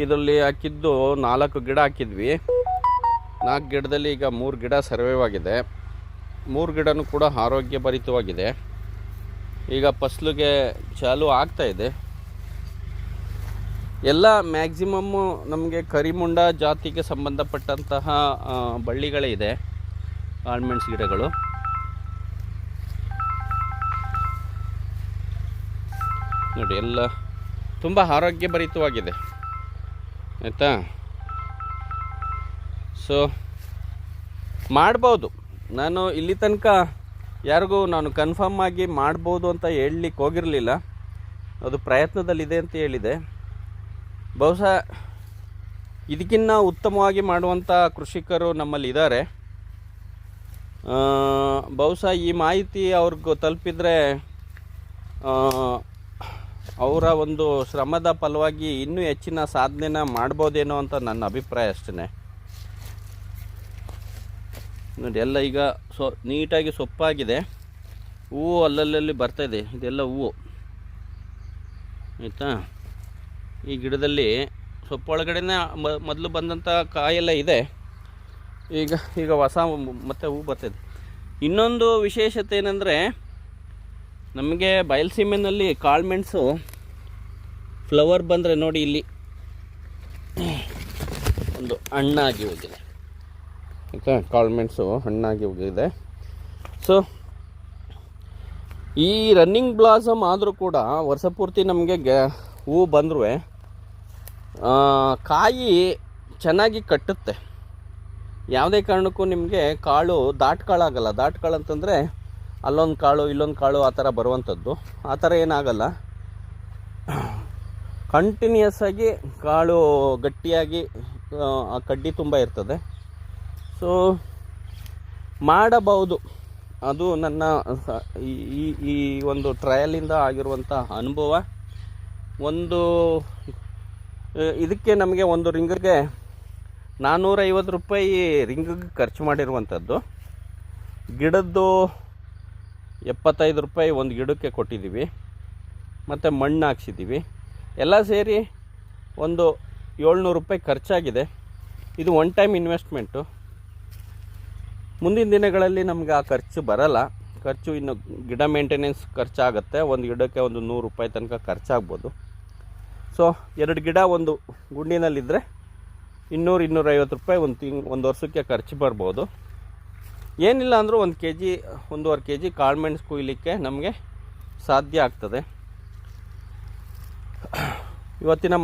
ಇದರಲ್ಲಿ ಹಾಕಿದ್ದು 4 ಗಿಡ ಹಾಕಿದ್ವಿ. 4 ಗಿಡದಲ್ಲಿ ಈಗ 3 ಗಿಡ ಸರ್ವೈವ್ ಆಗಿದೆ. 3 ಗಿಡನೂ ಕೂಡ ಆರೋಗ್ಯಭರಿತವಾಗಿದೆ. ಈಗ ಫಸಲಿಗೆ ಚಾಲು ಆಗ್ತಾ ಇದೆ. ಎಲ್ಲ ಮ್ಯಾಕ್ಸಿಮಮ್ಮು ನಮಗೆ ಕರಿಮುಂಡ ಜಾತಿಗೆ ಸಂಬಂಧಪಟ್ಟಂತಹ ಬಳ್ಳಿಗಳೇ ಇದೆ. ಆಲ್ಮೆಂಡ್ಸ್ ಗಿಡಗಳು ನೋಡಿ, ಎಲ್ಲ ತುಂಬ ಆರೋಗ್ಯಭರಿತವಾಗಿದೆ. ಆಯಿತಾ? ಸೊ ಮಾಡ್ಬೋದು. ನಾನು ಇಲ್ಲಿ ತನಕ ಯಾರಿಗೂ ನಾನು ಕನ್ಫರ್ಮ್ ಆಗಿ ಮಾಡ್ಬೋದು ಅಂತ ಹೇಳಲಿಕ್ಕೆ ಹೋಗಿರಲಿಲ್ಲ. ಅದು ಪ್ರಯತ್ನದಲ್ಲಿದೆ ಅಂತ ಹೇಳಿದೆ. ಬಹುಶಃ ಇದಕ್ಕಿಂತ ಉತ್ತಮವಾಗಿ ಮಾಡುವಂಥ ಕೃಷಿಕರು ನಮ್ಮಲ್ಲಿ ಇದ್ದಾರೆ. ಬಹುಶಃ ಈ ಮಾಹಿತಿ ಅವ್ರಿಗೆ ತಲುಪಿದರೆ ಅವರ ಒಂದು ಶ್ರಮದ ಫಲವಾಗಿ ಇನ್ನೂ ಹೆಚ್ಚಿನ ಸಾಧನೆನ ಮಾಡ್ಬೋದೇನೋ ಅಂತ ನನ್ನ ಅಭಿಪ್ರಾಯ ಅಷ್ಟೇ. ನೋಡಿ, ಎಲ್ಲ ಈಗ ನೀಟಾಗಿ ಸೊಪ್ಪಾಗಿದೆ. ಹೂವು ಅಲ್ಲಲ್ಲಿ ಬರ್ತಾಯಿದೆ. ಇದೆಲ್ಲ ಹೂವು, ಆಯಿತಾ? ಈ ಗಿಡದಲ್ಲಿ ಸೊಪ್ಪೊಳಗಡೆನೇ ಮೊದಲು ಬಂದಂಥ ಕಾಯೆಲ್ಲ ಇದೆ. ಈಗ ಹೊಸ ಮತ್ತೆ ಹೂ ಬರ್ತಾಯಿದೆ. ಇನ್ನೊಂದು ವಿಶೇಷತೆ ಏನಂದರೆ, ನಮಗೆ ಬಯಲುಸೀಮೆನಲ್ಲಿ ಕಾಳುಮೆಣಸು ಫ್ಲವರ್ ಬಂದರೆ ನೋಡಿ, ಇಲ್ಲಿ ಒಂದು ಹಣ್ಣಾಗಿ ಹೋಗಿದೆ. ಆಯಿತಾ? ಕಾಳುಮೆಣಸು ಹಣ್ಣಾಗಿ ಹೋಗಿದೆ. ಸೊ ಈ ರನ್ನಿಂಗ್ ಬ್ಲಾಸಮ್ ಆದರೂ ಕೂಡ ವರ್ಷ ಪೂರ್ತಿ ನಮಗೆ ಹೂ ಬಂದರೂ ಕಾಯಿ ಚೆನ್ನಾಗಿ ಕಟ್ಟುತ್ತೆ. ಯಾವುದೇ ಕಾರಣಕ್ಕೂ ನಿಮಗೆ ಕಾಳು ದಾಟ್ಕಾಳಾಗಲ್ಲ. ದಾಟ್ಕಾಳು ಅಂತಂದರೆ ಅಲ್ಲೊಂದು ಕಾಳು ಇಲ್ಲೊಂದು ಕಾಳು ಆ ಥರ ಬರುವಂಥದ್ದು. ಆ ಥರ ಏನಾಗಲ್ಲ. ಕಂಟಿನ್ಯೂಸ್ ಆಗಿ ಕಾಳು ಗಟ್ಟಿಯಾಗಿ ಆ ಕಡ್ಡಿ ತುಂಬ ಇರ್ತದೆ. ಸೊ ಮಾಡಬಹುದು. ಅದು ನನ್ನ ಈ ಒಂದು ಟ್ರಯಲಿಂದ ಆಗಿರುವಂಥ ಅನುಭವ. ಇದಕ್ಕೆ ನಮಗೆ ಒಂದು ರಿಂಗಿಗೆ 450 ರೂಪಾಯಿ ರಿಂಗಿಗೆ ಖರ್ಚು ಮಾಡಿರುವಂಥದ್ದು. ಗಿಡದ್ದು 75 ರೂಪಾಯಿ ಒಂದು ಗಿಡಕ್ಕೆ ಕೊಟ್ಟಿದ್ದೀವಿ. ಮತ್ತು ಮಣ್ಣು ಹಾಕ್ಸಿದ್ದೀವಿ. ಎಲ್ಲ ಸೇರಿ ಒಂದು 700 ರೂಪಾಯಿ ಖರ್ಚಾಗಿದೆ. ಇದು ಒನ್ ಟೈಮ್ ಇನ್ವೆಸ್ಟ್ಮೆಂಟು. ಮುಂದಿನ ದಿನಗಳಲ್ಲಿ ನಮಗೆ ಆ ಖರ್ಚು ಬರಲ್ಲ. ಖರ್ಚು ಇನ್ನು ಗಿಡ ಮೇಂಟೆನೆನ್ಸ್ ಖರ್ಚಾಗುತ್ತೆ. ಒಂದು ಗಿಡಕ್ಕೆ ಒಂದು 100 ರೂಪಾಯಿ ತನಕ ಖರ್ಚಾಗ್ಬೋದು. ಸೊ 2 ಗಿಡ ಒಂದು ಗುಂಡಿನಲ್ಲಿದ್ದರೆ 200-250 ರೂಪಾಯಿ ಒಂದು ವರ್ಷಕ್ಕೆ ಖರ್ಚು ಬರ್ಬೋದು. ಏನಿಲ್ಲ ಅಂದರೂ 1 kg 1.5 kg ಕಾಳುಮೆಣಸು ಕೊಯ್ಲಿಕ್ಕೆ ನಮಗೆ ಸಾಧ್ಯ ಆಗ್ತದೆ. ಇವತ್ತಿನ